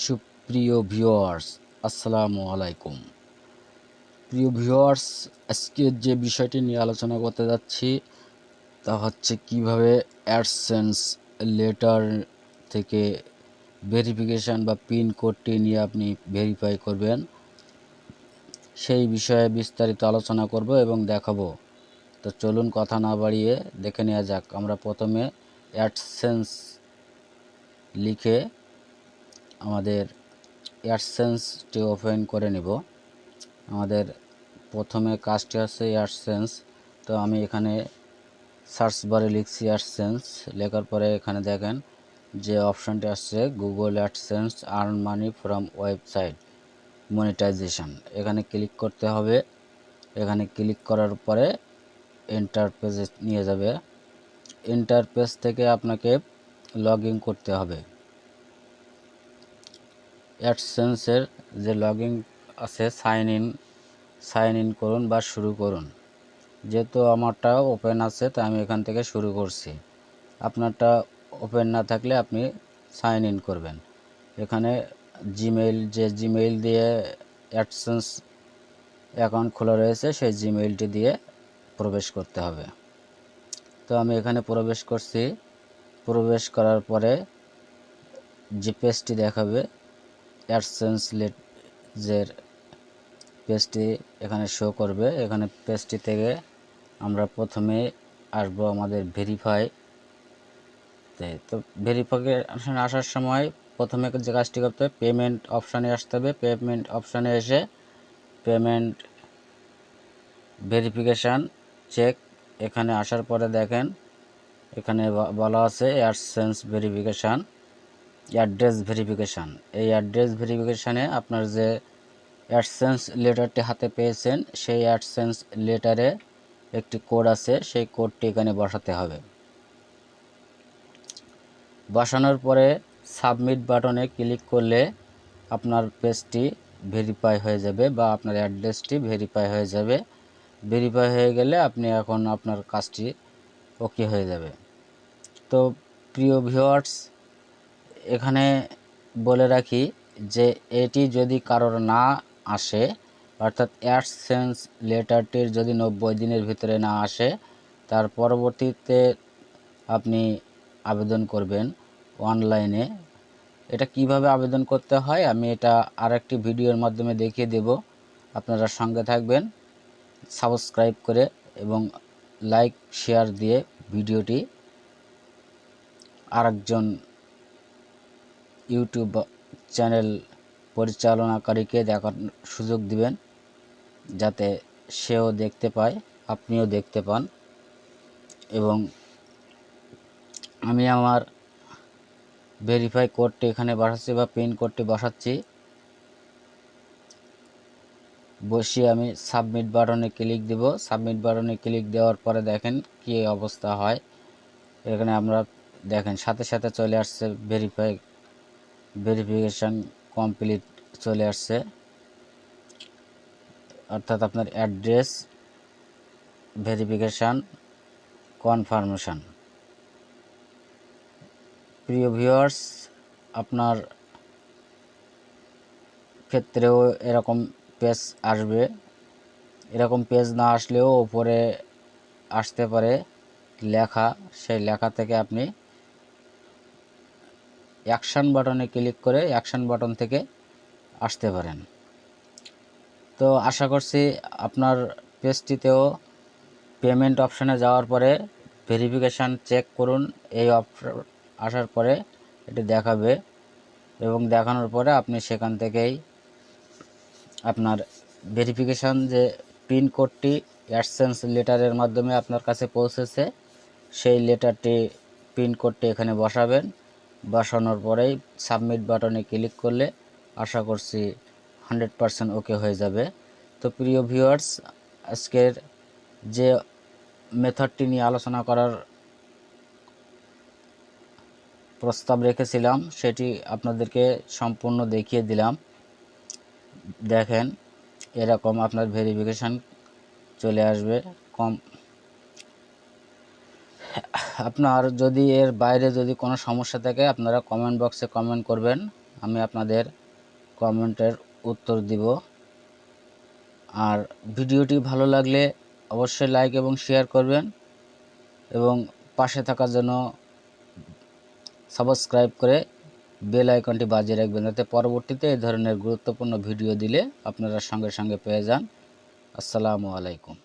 সুপ্রিয় ভিউয়ার্স, আসসালামু আলাইকুম। প্রিয় ভিউয়ার্স, আজকে যে বিষয়টি নিয়ে আলোচনা করতে যাচ্ছি তা হচ্ছে কিভাবে অ্যাডসেন্স লেটার থেকে ভেরিফিকেশান বা পিন কোডটি নিয়ে আপনি ভেরিফাই করবেন, সেই বিষয়ে বিস্তারিত আলোচনা করব এবং দেখাবো। তো চলুন কথা না বাড়িয়ে দেখে নেওয়া যাক। আমরা প্রথমে অ্যাডসেন্স লিখে আমাদের অ্যাডসেন্সটি ওপেন করে নেব। আমাদের প্রথমে কাজটি হচ্ছে অ্যাডসেন্স। তো আমি এখানে সার্চ বারে লিখছি অ্যাডসেন্স, লেখার পরে এখানে দেখেন যে অপশানটি আসছে Google AdSense earn money from website monetization. এখানে ক্লিক করতে হবে। এখানে ক্লিক করার পরে এন্টার পেজে নিয়ে যাবে। এন্টার পেজ থেকে আপনাকে লগ ইন করতে হবে। অ্যাডসেন্সের যে লগ ইন আছে সাইন ইন করুন বা শুরু করুন। যেহেতু আমারটা ওপেন আছে তাই আমি এখান থেকে শুরু করছি। আপনারটা ওপেন না থাকলে আপনি সাইন ইন করবেন। এখানে জিমেইল দিয়ে অ্যাডসেন্স অ্যাকাউন্ট খোলা রয়েছে সেই জিমেইলটি দিয়ে প্রবেশ করতে হবে। তো আমি এখানে প্রবেশ করছি। প্রবেশ করার পরে যে পেজটি দেখাবে অ্যাডসেন্স লেটের পেজটি এখানে শো করবে। এখানে পেজটি থেকে আমরা প্রথমে আসবো আমাদের তো ভেরিফিকেশন আসার সময় প্রথমে যে কাজটি করতে হবে পেমেন্ট অপশানে আসতে হবে। পেমেন্ট অপশানে এসে পেমেন্ট ভেরিফিকেশান চেক এখানে আসার পরে দেখেন এখানে বলা আছে অ্যাডসেন্স ভেরিফিকেশান অ্যাড্রেস ভেরিফিকেশান। এই অ্যাড্রেস ভেরিফিকেশানে আপনার যে অ্যাডসেন্স লেটারটি হাতে পেয়েছেন সেই অ্যাডসেন্স লেটারে একটি কোড আছে, সেই কোডটি এখানে বসাতে হবে। বসানোর পরে সাবমিট বাটনে ক্লিক করলে আপনার পেজটি ভেরিফাই হয়ে যাবে বা আপনার অ্যাড্রেসটি ভেরিফাই হয়ে যাবে। ভেরিফাই হয়ে গেলে আপনি এখন আপনার কাজটি ওকে হয়ে যাবে। তো প্রিয় ভিউয়ার্স, এখানে বলে রাখি যে এটি যদি কারোর না আসে, অর্থাৎ অ্যাডসেন্স লেটারটির যদি 90 দিনের ভিতরে না আসে, তার পরবর্তীতে আপনি আবেদন করবেন অনলাইনে। এটা কিভাবে আবেদন করতে হয় আমি এটা আরেকটি ভিডিওর মাধ্যমে দেখিয়ে দেব। আপনারা সঙ্গে থাকবেন, সাবস্ক্রাইব করে এবং লাইক শেয়ার দিয়ে ভিডিওটি আরেকজন ইউটিউব চ্যানেল পরিচালনাকারীকে দেখার সুযোগ দিবেন, যাতে সেও দেখতে পায়, আপনিও দেখতে পান। এবং আমি আমার ভেরিফাই কোডটি এখানে বসাচ্ছি বা পিন কোডটি বসাচ্ছি। বসিয়ে আমি সাবমিট বাটনে ক্লিক দেব। সাবমিট বাটনে ক্লিক দেওয়ার পরে দেখেন কী অবস্থা হয়। এখানে আমরা দেখেন সাথে সাথে চলে আসছে ভেরিফিকেশান কমপ্লিট চলে আসছে, অর্থাৎ আপনার অ্যাড্রেস ভেরিফিকেশান কনফার্মেশন। প্রিয় ভিউয়ার্স, আপনার ক্ষেত্রেও এরকম পেজ আসবে। এরকম পেজ না আসলেও উপরে আসতে পারে লেখা, সেই লেখা থেকে আপনি অ্যাকশান বাটনে ক্লিক করে অ্যাকশান বাটন থেকে আসতে পারেন। তো আশা করছি আপনার পেজটিতেও পেমেন্ট অপশানে যাওয়ার পরে ভেরিফিকেশান চেক করুন, এই অপশন আসার পরে এটি দেখাবে এবং দেখানোর পরে আপনি সেখান থেকেই আপনার ভেরিফিকেশান যে পিন কোডটি অ্যাডসেন্স লেটারের মাধ্যমে আপনার কাছে পৌঁছেছে সেই লেটারটি পিন কোডটি এখানে বসাবেন। বসানোর পরেই সাবমিট বাটনে ক্লিক করলে আশা করছি 100% ওকে হয়ে যাবে। তো প্রিয় ভিউয়ার্স, আজকের যে মেথডটি নিয়ে আলোচনা করার প্রস্তাব রেখেছিলাম সেটি আপনাদেরকে সম্পূর্ণ দেখিয়ে দিলাম। দেখেন এরকম আপনার ভেরিফিকেশান চলে আসবে। আপনার যদি এর বাইরে যদি কোনো সমস্যা থাকে আপনারা কমেন্ট বক্সে কমেন্ট করবেন, আমি আপনাদের কমেন্টের উত্তর দিব। আর ভিডিওটি ভালো লাগলে অবশ্যই লাইক এবং শেয়ার করবেন এবং পাশে থাকার জন্য সাবস্ক্রাইব করে বেল আইকনটি বাজিয়ে রাখবেন, যাতে পরবর্তীতে এই ধরনের গুরুত্বপূর্ণ ভিডিও দিলে আপনারা সঙ্গে সঙ্গে পেয়ে যান। আসসালামু আলাইকুম।